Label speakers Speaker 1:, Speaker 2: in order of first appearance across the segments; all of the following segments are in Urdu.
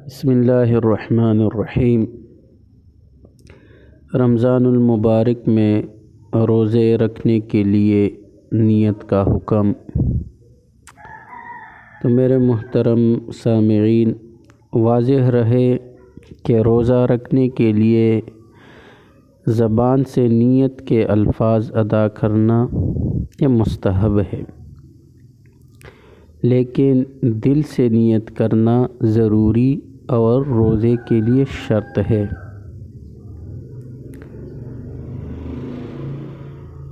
Speaker 1: بسم اللہ الرحمن الرحیم۔ رمضان المبارک میں روزے رکھنے کے لیے نیت کا حکم۔ تو میرے محترم سامعین، واضح رہے کہ روزہ رکھنے کے لیے زبان سے نیت کے الفاظ ادا کرنا یہ مستحب ہے، لیکن دل سے نیت کرنا ضروری اور روزے کے لیے شرط ہے۔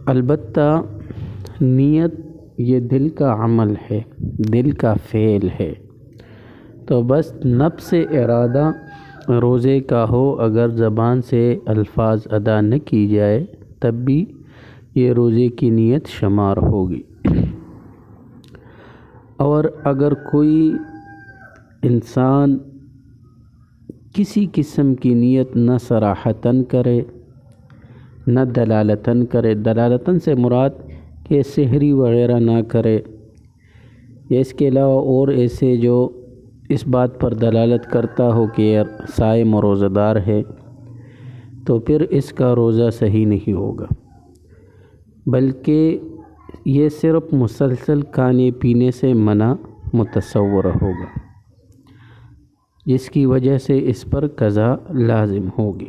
Speaker 1: البتہ نیت یہ دل کا عمل ہے، دل کا فعل ہے، تو بس نفس ارادہ روزے کا ہو، اگر زبان سے الفاظ ادا نہ کی جائے تب بھی یہ روزے کی نیت شمار ہوگی۔ اور اگر کوئی انسان کسی قسم کی نیت نہ صراحتاً کرے نہ دلالتاً کرے، دلالتاً سے مراد کہ سحری وغیرہ نہ کرے، یا اس کے علاوہ اور ایسے جو اس بات پر دلالت کرتا ہو کہ صائم و روزہ دار ہے، تو پھر اس کا روزہ صحیح نہیں ہوگا، بلکہ یہ صرف مسلسل کھانے پینے سے منع متصور ہوگا، جس کی وجہ سے اس پر قضا لازم ہوگی۔